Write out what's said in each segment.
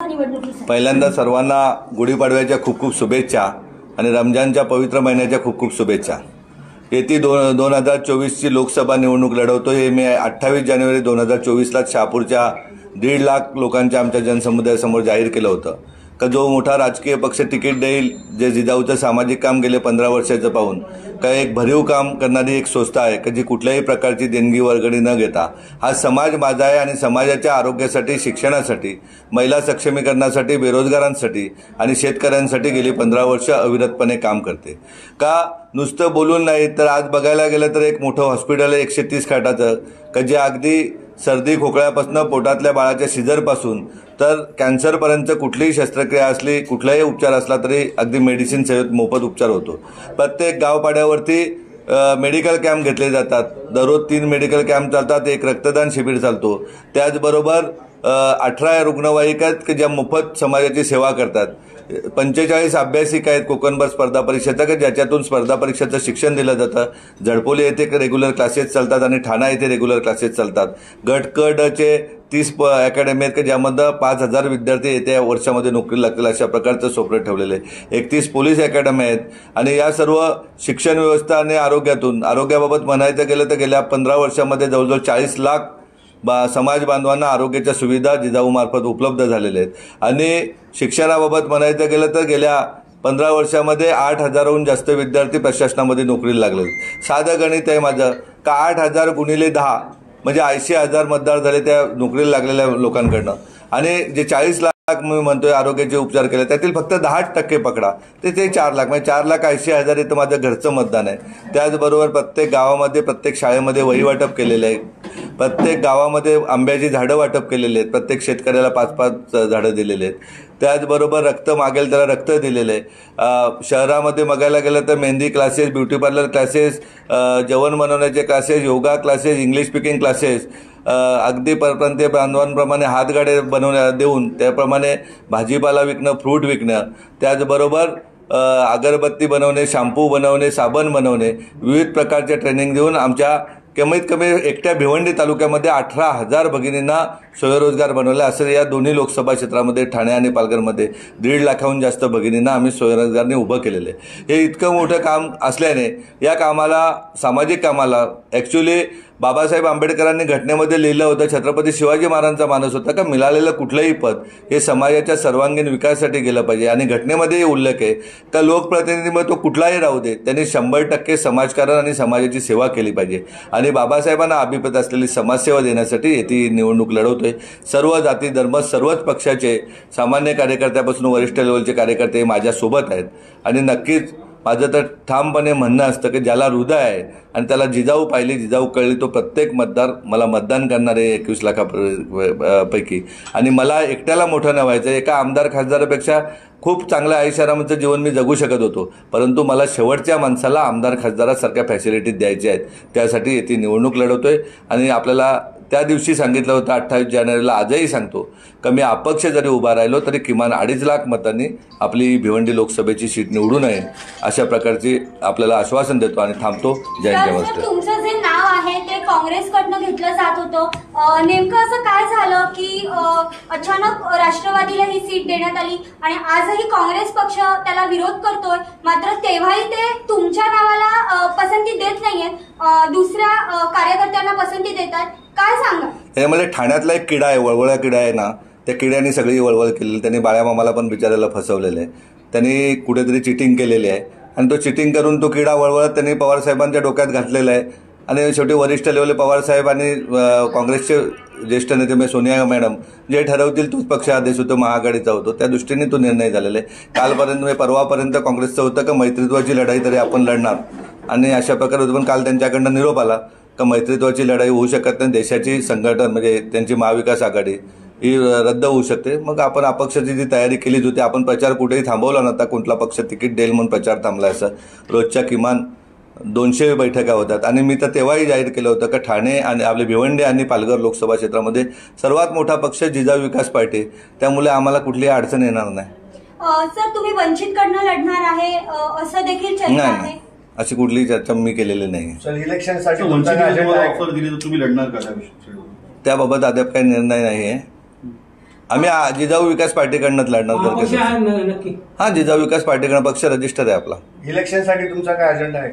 निवडणुकीसाठी? पहिल्यांदा सर्वांना गुढीपाडव्याच्या खूप खूप शुभेच्छा आणि रमजानच्या पवित्र महिन्याच्या खूप खूप शुभेच्छा। येती 2024ची लोकसभा निवडणूक लढवतो हे मी 28 जानेवारी 2024ला शहापूरच्या 1.5 लाख लोकांच्या आमच्या जनसमुदायासमोर जाहीर केलं होतं का जो मोठा राजकीय पक्ष तिकीट देईल, जे जिजाऊचं सामाजिक काम गेले 15 वर्षाचं पाहून का एक भरीव काम करणारी एक संस्था आहे की जी कुठल्याही प्रकारची देणगी वर्गणी न घेता हा समाज माझा आहे आणि समाजाच्या आरोग्यासाठी, शिक्षणासाठी, महिला सक्षमीकरणासाठी, बेरोजगारांसाठी आणि शेतकऱ्यांसाठी गेली 15 वर्ष अविरतपणे काम करते। का नुसतं बोलून नाही तर आज बघायला गेलं तर एक मोठं हॉस्पिटल आहे 130 खाटाचं का जे अगदी सर्दी खोकल्यापासून पोटातल्या बाळाच्या सिझरपासून तर कॅन्सरपर्यंत कुठलीही शस्त्रक्रिया असली, कुठलाही उपचार असला तरी अगदी मेडिसिन सेवेत मोफत उपचार होतो। प्रत्येक गावपाड्यावरती मेडिकल कॅम्प घेतले जातात, दररोज 3 मेडिकल कॅम्प चालतात, एक रक्तदान शिबिर चालतो। त्याचबरोबर 18 रुग्णवाहिका आहेत की ज्या मोफत समाजाची सेवा करतात। 45 अभ्यासिक आहेत कोकणभर स्पर्धा परीक्षेचा की ज्याच्यातून स्पर्धा परीक्षेचं शिक्षण दिलं जातं। झडपोली येथे रेग्युलर क्लासेस चालतात आणि ठाणा येथे रेग्युलर क्लासेस चालतात। गट क ड चे 30 अकॅडमी आहेत की ज्यामध्ये 5000 विद्यार्थी येत्या वर्षामध्ये नोकरी लागतील अशा प्रकारचं स्वप्न ठेवलेलं आहे। 31 पोलीस अकॅडमी आहेत आणि या सर्व शिक्षण व्यवस्था आणि आरोग्याबाबत म्हणायचं गेलं तर गेल्या 15 वर्षामध्ये जवळजवळ 40 लाख समाज बांधवांना आरोग्याच्या सुविधा जिजाऊमार्फत उपलब्ध झालेल्या आहेत। आणि शिक्षणाबाबत म्हणायचं गेलं तर गेल्या 15 वर्षामध्ये 8000हून जास्त विद्यार्थी प्रशासनामध्ये नोकरीला लागले। साधं गणित आहे माझं का 8000 गुणिले 10 म्हणजे 80,000 मतदार झाले त्या नोकरीला लागलेल्या लोकांकडनं। आणि जे 40 लाख मी म्हणतोय आरोग्याचे उपचार केले त्यातील फक्त 10% पकडा ते 4 लाख म्हणजे 4,80,000 हे तर माझं घरचं मतदान आहे। त्याचबरोबर प्रत्येक गावामध्ये, प्रत्येक शाळेमध्ये वही वाटप केलेलं आहे, प्रत्येक गावामध्ये आंब्याची झाडं वाटप केलेली आहेत, प्रत्येक शेतकऱ्याला 5-5 झाडं दिलेली आहेत। त्याचबरोबर रक्त मागेल त्याला रक्त दिलेलं आहे। शहरामध्ये बघायला गेलं तर mehndi classes, beauty parlour classes, जेवण बनवण्याचे classes, yoga classes, English speaking classes, अगदी परप्रांतीय बांधवांप्रमाणे हातगाडे देऊन त्याप्रमाणे भाजीपाला विकणं, फ्रूट विकणं, त्याचबरोबर अगरबत्ती बनवणे, शॅम्पू बनवणे, साबण बनवणे, विविध प्रकारचे ट्रेनिंग देऊन आमच्या कमीत कमी एकट्या भिवंडी तालुक्यामध्ये 18,000 भगिनींना स्वयंरोजगार बनवला। असं या दोन्ही लोकसभा क्षेत्रामध्ये ठाणे आणि पालघरमध्ये 1.5 लाखाहून जास्त भगिनींना आम्ही स्वयंरोजगारने उभं केलेलं आहे। हे इतकं मोठं काम असल्याने या कामाला, सामाजिक कामाला ॲक्च्युली बाबासाहेब आंबेडकरांनी घटनेमध्ये लिहिलं होतं, छत्रपती शिवाजी महाराजांचा मानस होता का मिळालेलं कुठलंही पद हे समाजाच्या सर्वांगीण विकासासाठी गेलं पाहिजे। आणि घटनेमध्ये उल्लेख आहे का लोकप्रतिनिधी तो कुठलाही राहू दे त्यांनी 100% समाजकारण आणि समाजाची सेवा केली पाहिजे। आणि बाबासाहेबांना अभिप्रेत असलेली समाजसेवा देण्यासाठी येथे निवडणूक लढवतोय। सर्व जाती धर्म, सर्वच पक्षाचे सामान्य कार्यकर्त्यापासून वरिष्ठ लेवलचे कार्यकर्ते माझ्यासोबत आहेत। आणि नक्कीच माझं तर ठामपणे म्हणणं असतं की ज्याला हृदय आहे आणि त्याला जिजाऊ पाहिली, जिजाऊ कळली तो प्रत्येक मतदार मला मतदान करणारे 21 लाखापैकी। आणि मला एकट्याला मोठं न व्हायचं, एका आमदार खासदारापेक्षा खूप चांगलं आयुष्यारामाचं जीवन मी जगू शकत होतो, परंतु मला शेवटच्या माणसाला आमदार खासदारासारख्या फॅसिलिटीज द्यायच्या आहेत। त्यासाठी येथे निवडणूक लढवतोय आणि आपल्याला त्या दिवशी सांगितलं होतं 28 जानेवारीला, आजही सांगतो का मी अपक्ष जरी उभा राहिलो तरी किमान 2.5 लाख मतांनी आपली भिवंडी लोकसभेची सीट निवडून आहे अशा प्रकारचे आपल्याला आश्वासन देतो आणि थांबतो। जय महाराष्ट्र। तुमचं जे नाव आहे ते काँग्रेसकडनं घेतलं जात होतं, नेमकं असं काय झालं की अचानक राष्ट्रवादीला ही सीट देण्यात आली आणि आजही काँग्रेस पक्ष त्याला विरोध करतोय, मात्र तेव्हाही ते तुमच्या नावाला पसंती देत नाहीये, दुसऱ्या कार्यकर्त्यांना पसंती देतात, काय सांगा? यामध्ये ठाण्यातला एक किडा आहे, वळवळा किडा आहे ना, त्या किड्याने सगळी वळवळ केलेली, त्यांनी बाळ्या मामाला पण बिचारायला फसवलेलं आहे, त्यांनी कुठेतरी चिटिंग केलेली आहे आणि तो चिटिंग करून तो किडा वळवळत त्यांनी पवारसाहेबांच्या डोक्यात घातलेला आहे। आणि शेवटी वरिष्ठ लेवले पवारसाहेब आणि काँग्रेसचे ज्येष्ठ नेते म्हणजे सोनिया मॅडम जे ठरवतील तोच पक्ष आदेश होतो, महाआघाडीचा होतो, त्या दृष्टीने तो निर्णय झालेला आहे। कालपर्यंत परवापर्यंत काँग्रेसचं होतं का मैत्रित्वाची लढाई तरी आपण लढणार आणि अशा प्रकारे होतं, पण काल त्यांच्याकडनं निरोप आला का मैत्रित्वाची लढाई होऊ शकत नाही, देशाची संघटन म्हणजे त्यांची महाविकास आघाडी ही रद्द होऊ शकते। मग आपण अपक्षाची जी तयारी केलीच होती, आपण प्रचार कुठेही थांबवला नव्हता, कोणता पक्ष तिकीट देईल म्हणून प्रचार थांबला असं। रोजच्या किमान 200 बैठका होतात आणि मी तर तेव्हाही जाहीर केलं होतं का ठाणे आणि आपले भिवंडी आणि पालघर लोकसभा क्षेत्रामध्ये सर्वात मोठा पक्ष जिजाऊ विकास पार्टी, त्यामुळे आम्हाला कुठलीही अडचण येणार नाही। सर तुम्ही वंचितकडनं लढणार आहे असं देखील चर्चा आहे? अशी कुठलीही चर्चा मी केलेली नाही। सर इलेक्शनसाठी ऑफर दिली तर तुम्ही लढणार का? त्याबाबत अद्याप काही निर्णय नाही आहे। आम्ही जिजाऊ विकास पार्टीकडनंच लढणार पक्ष जर आहे नक्की. हां, जिजाऊ विकास पार्टीकडनं पक्ष रजिस्टर आहे आपला. इलेक्शनसाठी तुमचा काय अजेंडा आहे?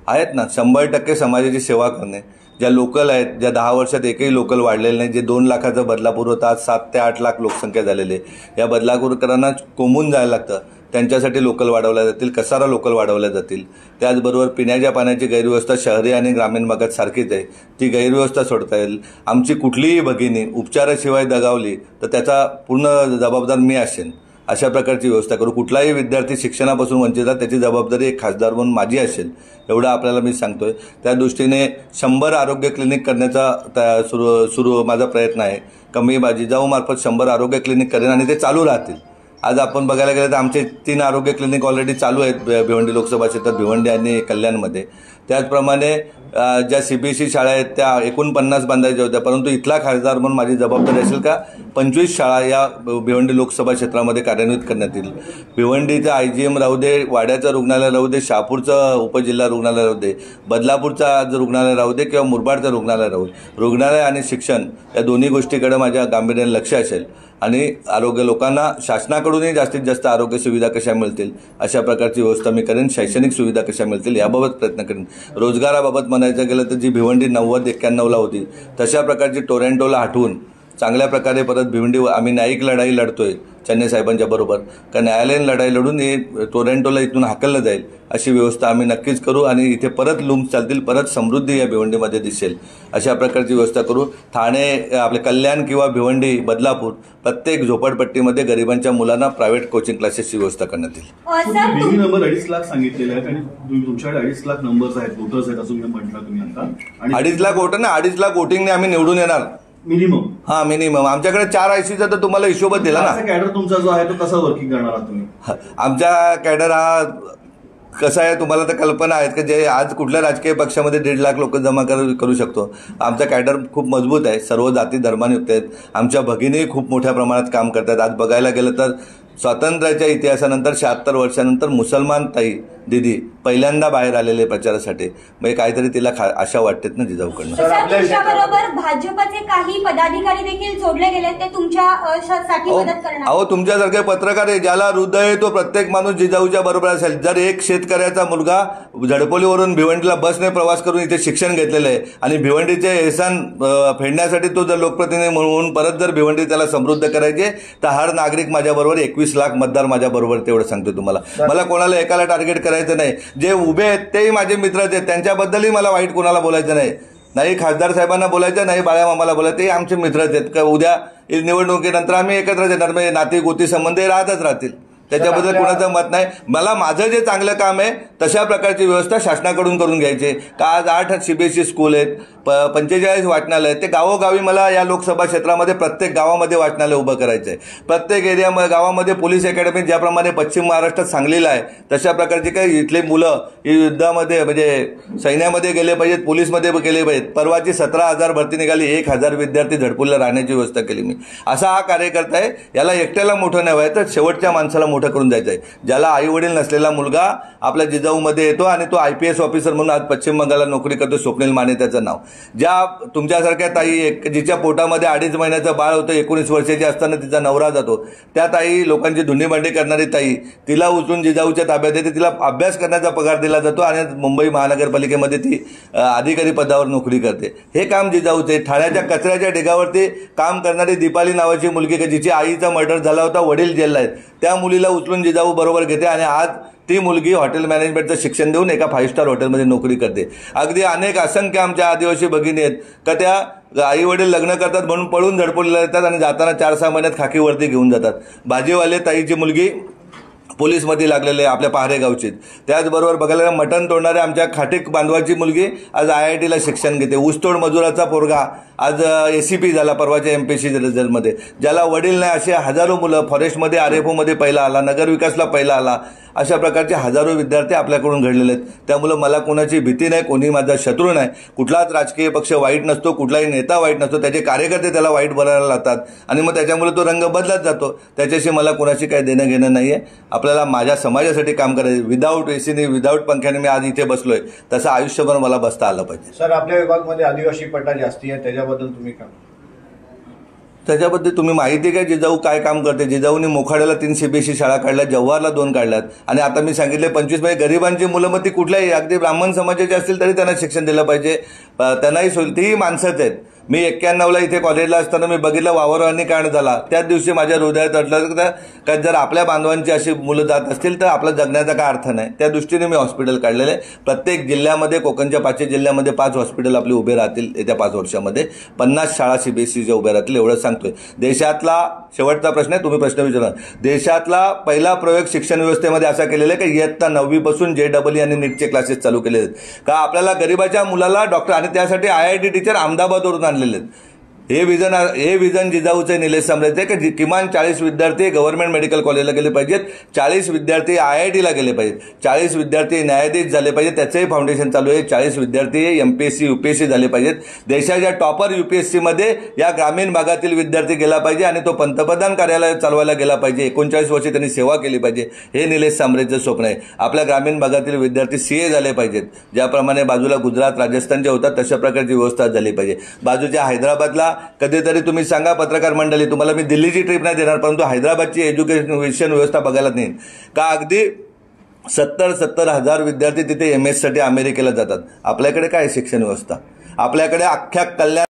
आहेत ना, 100% समाजाची सेवा करणे. ज्या लोकल आहेत, ज्या 10 वर्षात एकही लोकल वाढलेलं नाही, जे 2 लाखाचा बदलापूर होता आज 7 ते 8 लाख लोकसंख्या झालेली आहे. या बदलापूरकरांना कोंबून जायला लागतं, त्यांच्यासाठी लोकल वाढवल्या जातील, कसारा लोकल वाढवल्या जातील. त्याचबरोबर पिण्याच्या पाण्याची गैरव्यवस्था शहरी आणि ग्रामीण भागात सारखीच आहे, ती गैरव्यवस्था सोडता येईल. आमची कुठलीही भगिनी उपचाराशिवाय दगावली तर त्याचा पूर्ण जबाबदार मी असेन, अशा प्रकारची व्यवस्था करू. कुठलाही विद्यार्थी शिक्षणापासून वंचित आहे त्याची जबाबदारी एक खासदार म्हणून माझी असेल, एवढं आपल्याला मी सांगतोय. त्या दृष्टीने 100 आरोग्य क्लिनिक करण्याचा सुरू माझा प्रयत्न आहे. कमी जिजाऊमार्फत 100 आरोग्य क्लिनिक करेन आणि ते चालू राहतील. आज आपण बघायला गेलं तर आमचे 3 आरोग्य क्लिनिक ऑलरेडी चालू आहेत भिवंडी लोकसभा क्षेत्रात, भिवंडी आणि कल्याणमध्ये. त्याचप्रमाणे ज्या CBSE शाळा आहेत त्या 49 बांधायच्या होत्या, परंतु इथला खासदार म्हणून माझी जबाबदारी असेल का 25 शाळा या भिवंडी लोकसभा क्षेत्रामध्ये कार्यान्वित करण्यात येईल. भिवंडीचं IGM राहू दे, वाड्याचं रुग्णालय राहू दे, शहापूरचं उपजिल्हा रुग्णालय राहू दे, बदलापूरचं रुग्णालय राहू दे किंवा मुरबाडचं रुग्णालय राहू दे, रुग्णालय आणि शिक्षण या दोन्ही गोष्टीकडे माझ्या गांभीर्याने लक्ष असेल. आणि आरोग्य लोकांना शासनाकडूनही जास्तीत जास्त आरोग्य सुविधा कशा मिळतील अशा प्रकारची व्यवस्था मी करेन. शैक्षणिक सुविधा कशा मिळतील याबाबत प्रयत्न करेन. रोजगाराबाबत म्हणायचं गेलं तर जी भिवंडी 90-91ला होती तशा प्रकारची टोरंटोला हटवून चांगल्या प्रकारे परत भिवंडी आम्ही न्यायिक लढाई लढतोय चन्ने साहेबांच्या बरोबर, का न्यायालयीन लढाई लढून हे टोरंटोला इथून हाकललं जाईल अशी व्यवस्था आम्ही नक्कीच करू. आणि इथे परत लूम्स चालतील, परत समृद्धी या भिवंडीमध्ये दिसेल अशा प्रकारची व्यवस्था करू. ठाणे, आपले कल्याण किंवा भिवंडी, बदलापूर प्रत्येक झोपडपट्टीमध्ये गरिबांच्या मुलांना प्रायव्हेट कोचिंग क्लासेसची व्यवस्था करण्यात येईल. बेबी नंबर 2.5 लाख सांगितलेले आहेत आणि तुमच्याकडे 2.5 लाख नंबर्स आहेत, वोटर्स आहेत असं म्हटलं तुम्ही आता. 2.5 लाख वोटर ना, 2.5 लाख वोटिंगने आम्ही निवडून येणार मिनिमम. हा, मिनिमम. आमच्याकडे 4 ICचा तर तुम्हाला हिशोबच दिला ना. कॅडर तुमचा जो आहे तो कसा वर्किंग करणार आहात तुम्ही? आमचा कॅडर हा कसा आहे तुम्हाला तर कल्पना आहेत की जे आज कुठल्या राजकीय पक्षामध्ये 1.5 लाख लोक जमा करू शकतो. आमचा कॅडर खूप मजबूत आहे, सर्व जाती धर्मांयुक्त आहेत. आमच्या भगिनीही खूप मोठ्या प्रमाणात काम करतात. आज बघायला गेलं तर स्वातंत्र्याच्या इतिहासानंतर 76 वर्षानंतर मुसलमान ताई दिदी पहिल्यांदा बाहेर आलेले प्रचारासाठी. मग काहीतरी तिला आशा वाटतेत ना जिजाऊकडनं. तुमच्याबरोबर भाजपचे काही पदाधिकारी देखील जोडले गेले, ते तुमच्यासाठी मदत करणार. अहो, तुमच्यासारखे पत्रकार आहे, ज्याला हृदय आहे तो प्रत्येक माणूस जिजाऊच्या बरोबर असेल. जर एक शेतकऱ्याचा मुलगा झडपोलीवरून भिवंडीला बसने प्रवास करून इथे शिक्षण घेतलेलं आहे आणि भिवंडीचे एहसान फेडण्यासाठी तो जर लोकप्रतिनिधी म्हणून परत जर भिवंडी त्याला समृद्ध करायचे तर हर नागरिक माझ्याबरोबर 21 लाख मतदार माझ्याबरोबर, तेवढं सांगतो तुम्हाला. मला कोणाला एकाला टार्गेट करायचं नाही. जे उभे आहेत तेही माझे मित्रच आहेत, त्यांच्याबद्दलही मला वाईट कोणाला बोलायचं नाही. नाही खासदार साहेबांना बोलायचं, नाही बाळामामाला बोलायचं, तेही आमचे मित्रच आहेत. का उद्या निवडणुकीनंतर आम्ही एकत्रच येणार, म्हणजे नाती गोती संबंध राहतच राहतील. त्याच्याबद्दल कोणाचं मत नाही. मला माझं जे चांगलं काम आहे तशा प्रकारची व्यवस्था शासनाकडून करून घ्यायची. का आज 8 CBSE स्कूल आहेत, 45 वाचनालय आहेत, ते गावोगावी मला या लोकसभा क्षेत्रामध्ये प्रत्येक गावामध्ये वाचनालय उभं करायचं आहे. प्रत्येक गावामध्ये पोलीस अकॅडमी ज्याप्रमाणे पश्चिम महाराष्ट्रात सांगलीला आहे तशा प्रकारची काही इथले मुलं युद्धामध्ये म्हणजे सैन्यामध्ये गेले पाहिजेत, पोलीसमध्ये गेले पाहिजेत. परवाची 17,000 भरती निघाली, 1,000 विद्यार्थी झडपूरला राहण्याची व्यवस्था केली मी. असा हा कार्यकर्ता आहे. याला एकट्याला मोठं नाही व्हायचं, शेवटच्या माणसाला मोठं करून जायचं आहे. ज्याला आई वडील नसलेला मुलगा आपल्या जिजाऊमध्ये येतो आणि तो IPS ऑफिसर म्हणून आज पश्चिम बंगालला नोकरी करतो. स्वप्नील माने त्याचं नाव. ज्या तुमच्यासारख्या ताई जिच्या पोटामध्ये 2.5 महिन्याचं बाळ होतं, 19 वर्षाची असताना तिचा नवरा जातो, त्या ताई लोकांची धुंडीभांडी करणारी ताई, तिला उचलून जिजाऊच्या ताब्यात येते, तिला अभ्यास करण्याचा पगार दिला जातो आणि मुंबई महानगरपालिकेमध्ये ती अधिकारी पदावर नोकरी करते. हे काम जिजाऊचे. ठाण्याच्या कचऱ्याच्या ढिगावरती काम करणारी दीपाली नावाची मुलगी जिची आईचा मर्डर झाला होता, वडील जेलला आहेत, त्या मुलीला उचलून जिजाऊ बरोबर घेते आणि आज ती मुलगी हॉटेल मॅनेजमेंटचं शिक्षण देऊन एका 5 स्टार हॉटेलमध्ये नोकरी करते. अगदी अनेक असंख्य आमच्या आदिवासी भगिनी आहेत का त्या आई वडील लग्न करतात म्हणून पळून झडपोलीला येतात आणि जाताना 4-6 महिन्यात खाकी वर्दी घेऊन जातात. भाजीवाले ताईची मुलगी पोलीसमध्ये लागलेले आपल्या पहारे गावची. त्याचबरोबर बघायला मटण तोडणाऱ्या आमच्या खाटीक बांधवाची मुलगी आज IITला शिक्षण घेते. ऊसतोड मजुराचा पोरगा आज ACP झाला परवाच्या MPSC रिझल्टमध्ये. ज्याला वडील नाही असे हजारो मुलं फॉरेस्टमध्ये RFOमध्ये पहिला आला, नगरविकासला पहिला आला. अशा प्रकारचे हजारो विद्यार्थी आपल्याकडून घडलेले आहेत. त्यामुळे मला कोणाची भीती नाही, कोणी माझा शत्रू नाही. कुठलाच राजकीय पक्ष वाईट नसतो, कुठलाही नेता वाईट नसतो, त्याचे कार्यकर्ते त्याला वाईट बोलायला लागतात आणि मग त्याच्यामुळे तो रंग बदलत जातो. त्याच्याशी मला कोणाशी काही देणं घेणं नाही आहे. आपल्याला माझ्या समाजासाठी काम करायचं. विदाऊट एसीने विदाऊट पंख्याने मी आज इथे बसलोय, तसं आयुष्यभर मला बसता आलं पाहिजे. सर, आपल्या विभागामध्ये आदिवासी पट्टा जास्ती आहे, त्याच्याबद्दल तुम्ही काय? त्याच्याबद्दल तुम्ही माहिती काय जिजाऊ काय काम करते? जिजाऊने मोखाड्याला 3 CBSE शाळा काढल्या, जव्हारला 2 काढल्यात आणि आता मी सांगितले 25 म्हणजे गरिबांची मुलं मग ती कुठल्याही अगदी ब्राह्मण समाजाची असतील तरी त्यांना शिक्षण दिलं पाहिजे, त्यांनाही सोयी, तीही माणसंच आहेत. मी 91ला इथे कॉलेजला असताना मी बघितलं वावरवानी कांड झाला, त्याच दिवशी माझ्या हृदयात अडलं का जर आपल्या बांधवांची अशी मुलं जात असतील तर आपला जगण्याचा काय अर्थ नाही. त्या दृष्टीने मी हॉस्पिटल काढलेले. प्रत्येक जिल्ह्यामध्ये, कोकणच्या 5 जिल्ह्यामध्ये 5 हॉस्पिटल आपले उभे राहतील येत्या 5 वर्षामध्ये. 50 शाळा CBSEच्या उभ्या राहतील, एवढंच सांगतोय. देशातला शेवटचा प्रश्न आहे, तुम्ही प्रश्न विचारा. देशातला पहिला प्रयोग शिक्षण व्यवस्थेमध्ये असा केलेला आहे की इयत्ता 9वी पासून JEE आणि नीटचे क्लासेस चालू केले आहेत. का आपल्याला गरिबाच्या मुलाला डॉक्टर, आणि त्यासाठी IIT टीचर अहमदाबादवरून आणलेले आहेत. हे विजन जिजाऊचे निलेश सांबरेचे की किमान 40 विद्यार्थी गव्हर्नमेंट मेडिकल कॉलेजला गेले पाहिजेत, 40 विद्यार्थी IITला गेले पाहिजेत, 40 विद्यार्थी न्यायाधीश झाले पाहिजेत, त्याचंही फाउंडेशन चालू आहे. 40 विद्यार्थी MPSC UPSC झाले पाहिजेत. देशाच्या टॉपर UPSCमध्ये या ग्रामीण भागातील विद्यार्थी गेला पाहिजे आणि तो पंतप्रधान कार्यालय चालवायला गेला पाहिजे. 39 वर्षे त्यांनी सेवा केली पाहिजे. हे निलेश सांबरेचं स्वप्न आहे. आपल्या ग्रामीण भागातील विद्यार्थी CA झाले पाहिजेत. ज्याप्रमाणे बाजूला गुजरात, राजस्थानचे होतात तशा प्रकारची व्यवस्था झाली पाहिजे. बाजूच्या हैदराबादला कधीतरी तुम्ही सांगा पत्रकार मंडळी, तुम्हाला मी दिल्लीची ट्रिप नाही देणार, परंतु हैदराबादची एज्युकेशन व्यवस्था बघायला नेईन. का अगदी 70 हजार विद्यार्थी तिथे MS साठी अमेरिकेला जातात. आपल्याकडे काय शिक्षण व्यवस्था? आपल्याकडे अख्ख्या कल्याण